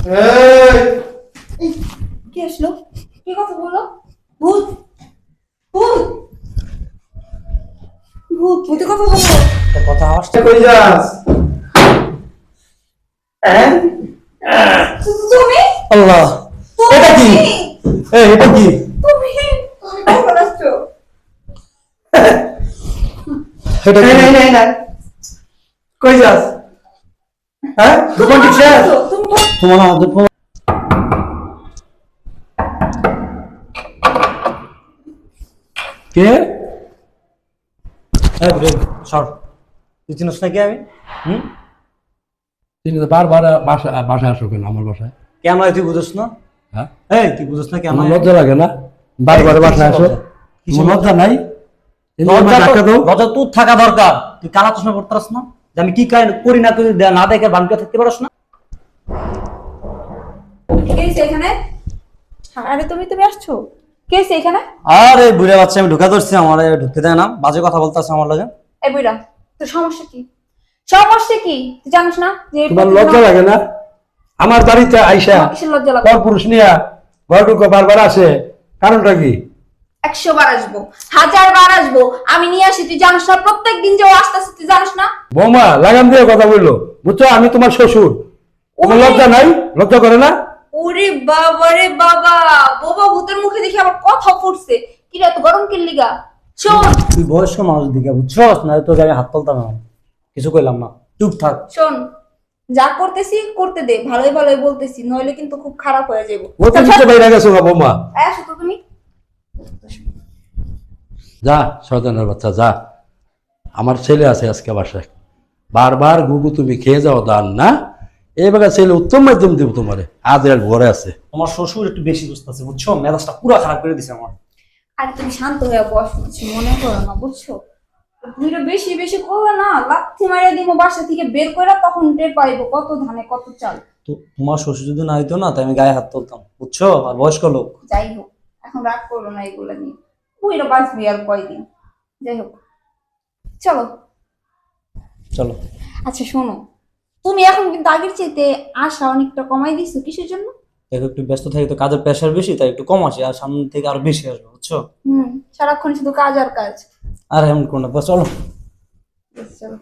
এই, কে আসলো? কে কথা বললো? ভূত ভূত ভূত ভূতে কথা বললো। কথা আসছে কই যাস? তুমি আল্লাহ, এটা কি? এটা কি? তুমি কখন আসছো? এটা কি? নাই কই যাস? হ্যাঁ দোকান ঠিক শেষ? তুমি তোমার হাতে কে? এই বুড়ি, সর। তুই চিনিস নাকি আমি? তিনি তো বারবার বাসায় আসো কেন আমার বাসায়? কেন তুই বুঝছ না? হ্যাঁ, এই তুই বুঝছ না কেন? আমার লজ্জা লাগে না? বারবার বাসায় আসো, কিসের তোমার লজ্জা নাই? লজ্জা তোর থাকা দরকার। তুই কালা চশমা পড়তাস না? যে আমি কি করি না করি না দেখে বানকে থাকতে পারস না? কে এখানে? আরে তুমি তুমি আসছো? কে এখানে? আরে বুড়ে বাচ্চা, আমি ঢুকা ধরছি, আমার ঢুকতে দেয় না, বাজে কথা বলতেছে আমার লাগে। এই বুইড়া, তোর সমস্যা কি? সমস্যা কি তুই জানিস না যে তোমার লজ্জা লাগে না? আমার বাড়িতে আইসা আমার কিসের লজ্জা লাগে? পর পুরুষ নিয়া ঘর ঢুকো বারবার আসে, কারণটা কি? 100 বার আসবো, 1000 বার আসবো, আমি নিয়ে আসি, তুই জানিস না? প্রত্যেকদিন যে ও আসতেছে তুই জানিস না? বৌমা লাগাম দিয়ে কথা বললো, বুঝছো? আমি তোমার শ্বশুর, তোমার লজ্জা নাই? লজ্জা করে না? ওরে বাবা রে বাবা, বাবা ভূতের মুখে দেখি আবার কথা ফুটছে। কি রে এত গরম কি লিগা? শোন তুই বয়স্ক মানুষ দিকে বুঝছস না? তো আমি হাত তুলতাম না, কিছু কইলাম না, চুপ থাক। শোন, যা করতেছি করতে দে, ভালোই ভালোই বলতেছি, নইলে কিন্তু খুব খারাপ হয়ে যাবো। ও তো নিচে বাইরে গেছো গা বৌমা। আসো তো তুমি। যা শয়তানের বাচ্চা যা, আমার ছেলে আছে আজকে বাসায়, বারবার গুগু তুমি খেয়ে যাও দান না, এবার ছেলে উত্তম মাধ্যম দিব তোমারে, আজ আর ঘরে আছে। তোমার শ্বশুর একটু বেশি বুঝতেছে, বুঝছো? মেজাজটা পুরো খারাপ করে দিছে আমার। আরে তুমি শান্ত হয়ে বস, কিছু মনে করো না, বুঝছো? দুইটা বেশি বেশি করবে না, লাথি মারিয়ে দিব বাসা থেকে বের করে, তখন টের পাইবো কত ধানে কত চাল। তো তোমার শ্বশুর যদি না হইতো না, তাই আমি গায়ে হাত তুলতাম, বুঝছো? আর বয়স্ক লোক। যাই হোক, এখন রাগ করো না এগুলো নিয়ে, বুইরা বাঁচবি আর কয়দিন। যাই হোক, চলো। চলো। আচ্ছা শোনো, তুমি এখন কিন্তু আগের চাইতে আশা অনেকটা কমাই দিছো, কিসের জন্য? দেখো, একটু ব্যস্ত থাকি তো, কাজের প্রেশার বেশি, তাই একটু কম আসে, আর সামনে থেকে আরো বেশি আসবে, বুঝছো? সারাক্ষণ শুধু কাজ আর কাজ। আর এমন কোন না, চলো। বেশ, চলো।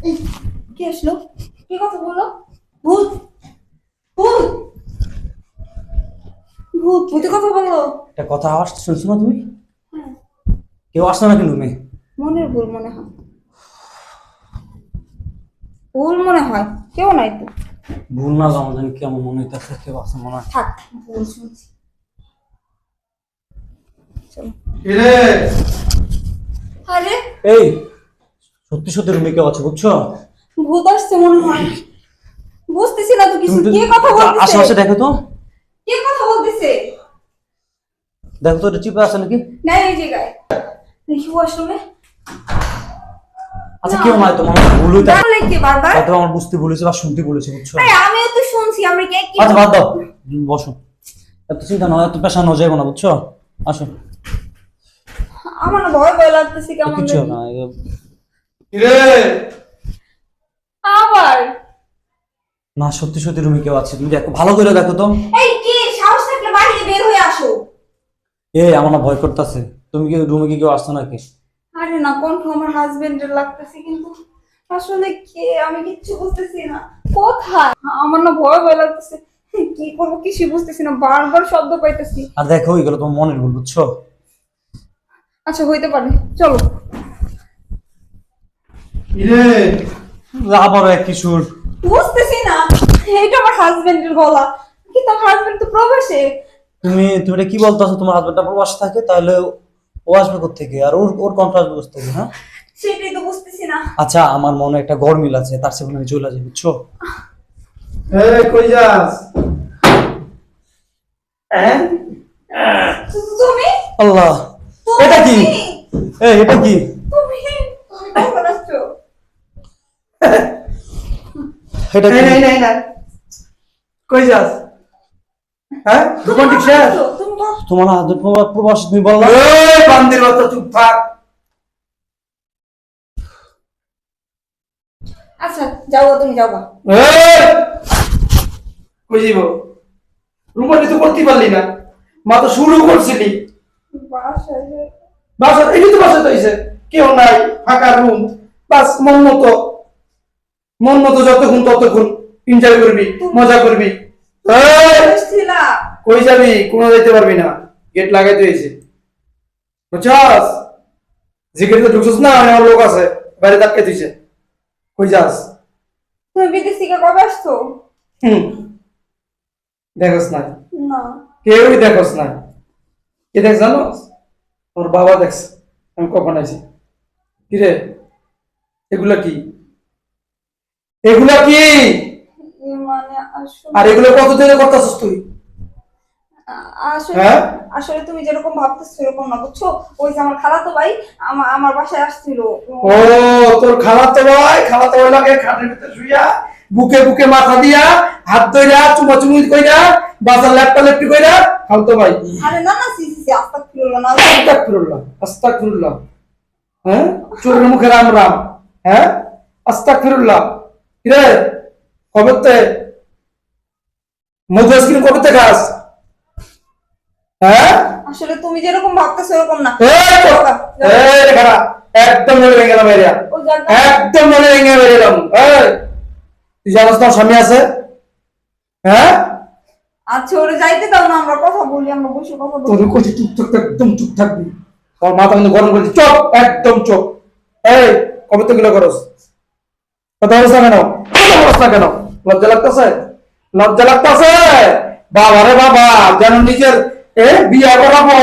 এই, কে আসলো? কে কথা বললো? ভূত ভূত ভূত ভূতে কথা বললো। একটা কথা আওয়াজ শুনছো না তুমি? হ্যাঁ, কেউ আসছে না কিন্তু মেয়ে। মনের ভুল মনে হয়, ভুল মনে হয়, কেউ নাই তো। ভুল না যাও, জানি কেমন মনে হইতেছে, কেউ আসছে মনে হয়। থাক, ভুল শুনছি। চলো। আরে এই, সত্যি সত্যি রুমে কেউ আছে, বুঝছো? ভূত আসছে মনে হয়, বুঝতেছি না তো কিছু। তুমি কে কথা বলতেছে? আশেপাশে দেখো তো, কে কথা বলতেছে? দেখো তো এটা চিপে আছে নাকি? নাই এই জায়গায় দেখি আসলে। আচ্ছা কেউ নয়, তোমার ভুল হইতে তাহলে কি বারবার? হয়তো আমার বুঝতে বলেছে বা শুনতে বলেছে, বুঝছো? আরে আমিও তো শুনছি, আমরা কে কি? আচ্ছা বাদ দাও, বসো। এত চিন্তা নয়, এত পেশা নয় যাবো না, বুঝছো? আসো। আমার না ভয় ভয় লাগতেছে কেমন কিচ্ছু জানি। না। আবার না, সত্যি সত্যি রুমে কেউ আছে, তুমি দেখো, ভালো করে দেখো তো। এই কি সাহস থাকলে বাইরে বের হয়ে আসো। আমার না ভয় করতেছে। তুমি কি রুমে কি কেউ আসছো নাকি? আরে না, কণ্ঠ আমার হাজবেন্ডের লাগতেছে, কিন্তু আসলে কে আমি কিচ্ছু বুঝতেছি না। কোথায়? আমার না ভয় ভয় লাগতেছে, কি করবো কিছু বুঝতেছি না, বারবার শব্দ পাইতেছি। আর দেখো, এগুলো তোমার মনের ভুল, বুঝছো? আচ্ছা হইতে পারে, চলো। আবারও এক কিশোর। বুঝতেছি না, এটা আমার হাজবেন্ডের গলা, কিন্তু আমার হাজবেন্ড তো প্রবাসে। তুমি তুমি এটা কি বলতেছো? তোমার হাজবেন্ডটা প্রবাসে থাকে, তাহলে ও আসবে কোত্থেকে? আর ওর ওর কন্ট্রাক্ট আসবে কোত্থেকে? হ্যাঁ, সেটাই তো বুঝতেছি না। আচ্ছা, আমার মনে একটা গরমিল আছে, তার সাথে আমি চলে যাই, বুঝছো? কই যাস? তুমি আল্লাহ, এটা কি? এটা কি? তুমি কখন আসছো? এটা কি? নাই কই যাস? হ্যাঁ দোকান ঠিক শেষ? তুমি কখন? তোমার হাজবেন্ড প্রবাসী, তুমি বললা। এই বান্দির বাচ্চা চুপ থাক। আচ্ছা যাও তুমি যাও গা। এই! কই যাইব? রুমালি তো করতে পারলি না, মা তো শুরু করছিলি। বাসায় যাই। বাসা এই তো বাসা তো হইছে, কেউ নাই, ফাঁকা রুম, বাস মন মতো যতক্ষণ ততক্ষণ এনজয় করবি, মজা করবি। এই! ছিলা কই যাবি? কোনো যাইতে পারবি না, গেট লাগাইতে হয়েছে, বুঝছস? যে গেটে ঢুকছস না, আমার লোক আছে, বাইরে আটকে দিছে। কই যাস? তুমি বিদেশ থেকে কবে আসছো? হুম, দেখস না, না কেউই দেখস না। কে দেখ জানোস? তোর বাবা দেখছে আমি কখন আইছি। কিরে, এগুলা কি? এগুলা কি? মানে আসলে আর এগুলো কত দিনে করতেছস তুই? আসলে হ্যাঁ? আসলে তুমি যেরকম ভাবতেছো সেরকম না, বুঝছো? ওই যে আমার খালাতো ভাই আমার বাসায় আসছিল। ও, তোর খালাতো ভাই লাগে খাটের ভিতরে শুইয়া বুকে বুকে মাথা দিয়া হাত ধইরা চুমাচুমি কইরা বাজার ল্যাপটা ল্যাপটি কইরা খালাতো ভাই। আরে না না, সি সি সি, আস্তাগফিরুল্লাহ না। আস্তাগফিরুল্লাহ। হ্যাঁ, চোরের মুখে রাম রাম। হ্যাঁ, আস্তাগফিরুল্লাহ। কিরে, কবে তে মধু আইসক্রিম কবে তে খাস? হ্যাঁ, আসলে তুমি যেরকম ভাবতেছো এরকম না। এই তো, এই রে খারাপ, একদম মনে ভেঙে গেলাম এরিয়া, ও জায়গা একদম মনে ভেঙে গেলাম। এই, তুই জানোস তোর স্বামী আছে? হ্যাঁ, আচ্ছা ওরে যাইতে দাও না, আমরা কথা বলি, আমরা বসে কথা তোর বলি। কইছি চুপ থাকতে, একদম চুপ থাকবি। তোর মাথা কিন্তু গরম করে দিচ্ছি, চুপ, একদম চুপ। এই, কবে তো গুলো করস? কথা বলছ না কেন? কথা বলছ না কেন? লজ্জা লাগতেছে? লজ্জা লাগতেছে? বাবা রে বাবা, যেন নিজের বিয়া করাবো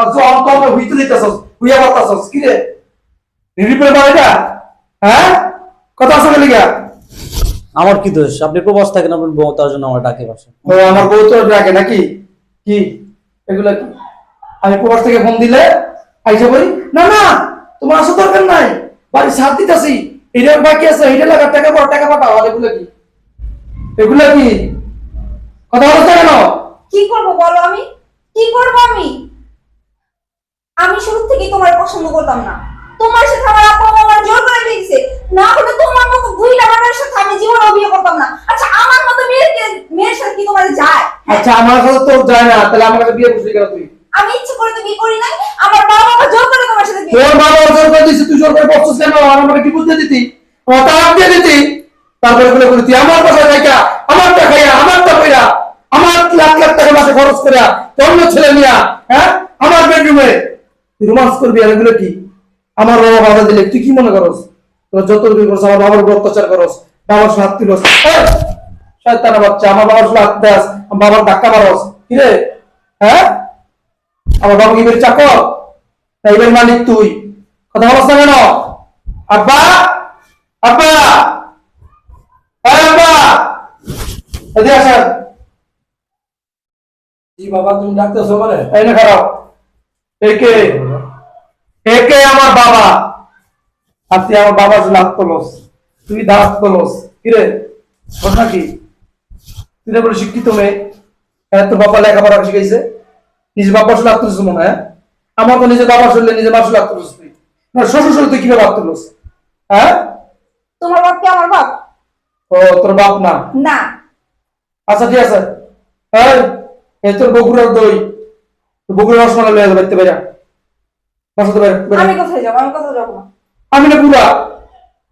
আর জল কমে হইতে দিতেছস, হইয়া বাতাছস। কি রে, রিপোর্ট বাড়িটা? হ্যাঁ, কথা আছে বলি গা? আমার কি দোষ? আপনি প্রবাস থাকেন, আপনার বউ তার জন্য আমার ডাকে বাসা। ও, আমার বউ তো ডাকে নাকি? কি এগুলা কি? আমি প্রবাস থেকে ফোন দিলে আইসা বলি না না, তোমার আসা দরকার নাই, বাড়ি সাথ দিতেছি, এটার বাকি আছে, এটা লাগা, টাকা পাও, টাকা পাঠাও। আর এগুলা কি? এগুলা কি? কথা বলতে কেন? কি করব বলো? আমি কি করব? আমি শুরু থেকেই তোমার পছন্দ করতাম না। তোমার সাথে আমার আপা আম্মা আমার জোর করে দিয়েছে, না হলে তোমার মতো দুইটা মানুষের সাথে আমি জীবনে বিয়ে করতাম না। আচ্ছা আমার মতো মেয়ের সাথে কি তোমার যায়? আচ্ছা, আমার সাথে তোর যায় না, তাহলে আমার কাছে বিয়ে করছিস কেন তুই? আমি ইচ্ছে করে তো বিয়ে করি নাই, আমার বাবা মা জোর করে তোমার সাথে বিয়ে। তোর বাবা জোর করে দিছিস, তুই জোর করে বসছিস কেন? আর আমাকে কি বুঝতে দিতি? আমার তালাক দিয়ে দিতি, তারপরে এগুলো করে তুই আমার বাসায় যাইকা, আমারটা খাইয়া, আমারটা কইরা, আমার লাখ লাখ টাকা মাসে খরচ করিয়া, অন্য ছেলে নিয়া, হ্যাঁ, আমার বেডরুমে তুই রোমান্স করবি। আর এগুলো কি? আমার বাবা বাধা দিলে তুই কি মনে করস? তোর যত করছ, আমার বাবার উপর অত্যাচার করস, বাবার সাথে হাত তুলস, শয়তানা বাচ্চা, আমার বাবার সাথে হাত দেস, আমার বাবার ধাক্কা মারস। কি রে, হ্যাঁ? আমার বাবা কি বের চাকর না এবার মালিক তুই? কথা বলছ না কেন? আব্বা, আব্বা, আব্বা, এদিকে আসেন। কি বাবা, তুমি ডাকতেছো মানে? এই না খারাপ, একে একে আমার বাবা, আর তুই আমার বাবার জন্য হাত তোলস, তুই দাঁত তোলস। কিরে, ঘটনা কি? তুই না বলে শিক্ষিত মেয়ে, তোর বাবা লেখাপড়া শিখাইছে, নিজের বাবার শুলে হাত তুলছিস মনে হয়? আমার তো নিজের বাবার শুনলে নিজের মার শুলে হাত তুলছিস তুই, না শ্বশুর শুলে তুই কিভাবে হাত তুলস? হ্যাঁ, তোমার বাপ কি আমার বাপ? ও, তোর বাপ না? না। আচ্ছা ঠিক আছে, এই তোর বগুড়ার দই, বগুড়ার রসমালাই লয়ে যাবে, বাইরে বাসাতে বাইরে। আমি কোথায় যাবো? আমি কোথাও যাবো না। আমি না পুরা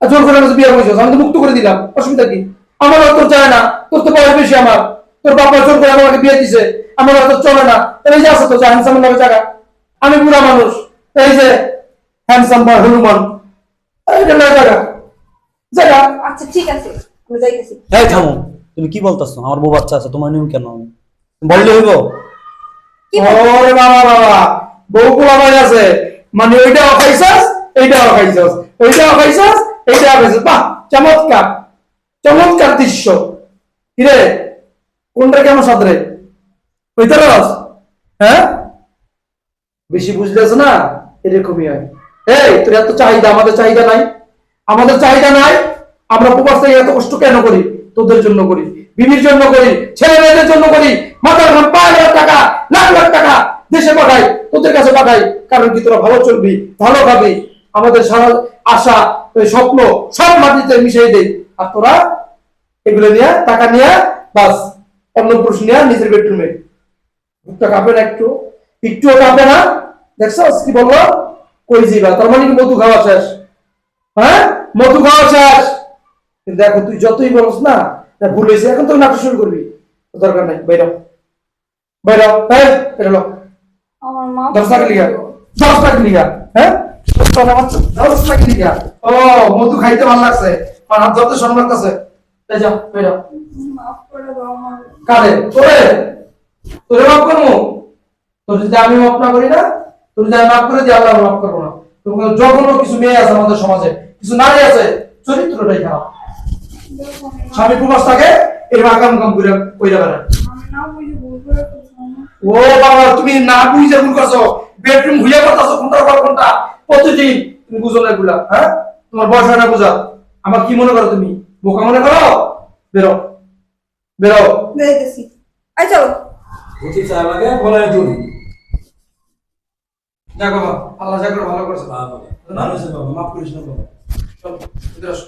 জোর করে আমাকে বিয়ে করেছিস, আমি তো মুক্ত করে দিলাম, অসুবিধা কি? আমার আর তোর চায় না, তোর তো বয়স বেশি আমার, তোর বাবা জোর করে আমাকে বিয়ে দিছে, আমার আর তোর চলে না। এই যে আছে তো হ্যান্ডসাম নামে জায়গা, আমি বুড়া মানুষ, এই যে হ্যান্ডসাম বা হনুমান, এইটা না জায়গা জায়গা। আচ্ছা ঠিক আছে, আমি যাইতেছি। এই থামো, তুমি কি বলতেছো? আমার বউ বাচ্চা আছে, তোমার নিয়ম কেন? আমি বললে হইব? কি বল- ওরে বাবা বাবা, বউ পোলা ভাই আছে, মানে ওইটাও খাইছাস, এইটাও খাইছাস, ওইটাও খাইছাস, এইটাও খাইছাস। বাহ, চমৎকার, চমৎকার দৃশ্য। কিরে, কোনটা কেমন সাদরে ওইটা রস? হ্যাঁ, বেশি বুঝতেছ না, এরকমই হয়। এই, তোর এত চাহিদা, আমাদের চাহিদা নাই? আমাদের চাহিদা নাই? আমরা প্রবাস থেকে এত কষ্ট কেন করি? তোদের জন্য করি, বিবির জন্য করি, ছেলে মেয়েদের জন্য করি, মাথার ঘাম, 5,000 টাকা, লাখ লাখ টাকা দেশে পাঠাই, তোদের কাছে পাঠাই, কারণ কি তোরা ভালো চলবি, ভালো খাবি। আমাদের সারা আশা, স্বপ্ন সব মাটিতে মিশিয়ে দেই, আর তোরা এগুলো নিয়ে টাকা নিয়ে বাস অন্য পুরুষ নিয়ে নিজের বেডরুমে। বুকটা কাঁপে না একটু, একটুও কাঁপে না? দেখছো কি বললো? কই যাইবা? তার মানে কি মধু খাওয়া শেষ? হ্যাঁ, মধু খাওয়া শেষ। কিন্তু দেখো তুই যতই বলস না ভুল হয়েছে, এখন তো নাটক শুরু করবি, দরকার নাই। বাইরাও বাইরাও, হ্যাঁ বেরোলো। আমার মা 10 টাকা লিখা, 10 টাকা লিখা, হ্যাঁ 10 টাকা লিখা। ও মধু খাইতে ভালো লাগছে, আর হাত ধরতে সম্মান লাগতেছে। এই যাও বেরো। মাফ করে দাও আমার। কারে? তোরে? তোরে মাফ করবো? তোর যদি আমি মাফ না করি না, তোর যদি আমি মাফ করে দিই, আল্লাহ মাফ করবো না। তোমার জঘন্য কিছু মেয়ে আছে আমাদের সমাজে, কিছু নারী আছে চরিত্রটাই খারাপ। স্বামী প্রবাস থাকে এরকম আকাম কাম করে কইরা বেড়ায়। আমি না বুঝে ভুল করে ফেলছি আমার। ও বাবা, তুমি না বুঝে ভুল করছো, বেডরুম ঘুরিয়ে করতেছো কোনটার পর কোনটা প্রতিদিন। তুমি বুঝো না এগুলা, হ্যাঁ? তোমার বয়স হয় না বুঝা। আমার কি মনে করো তুমি? বোকা মনে করো? বেরো বেরো। বেরিয়েছি। আই চলো। বুঝি চা লাগে বলে তুমি যা বাবা, আল্লাহ যা করে ভালো করেছে। ভালো হয়েছে বাবা, মাফ করিস না বাবা। চলো ভিতরে আসো।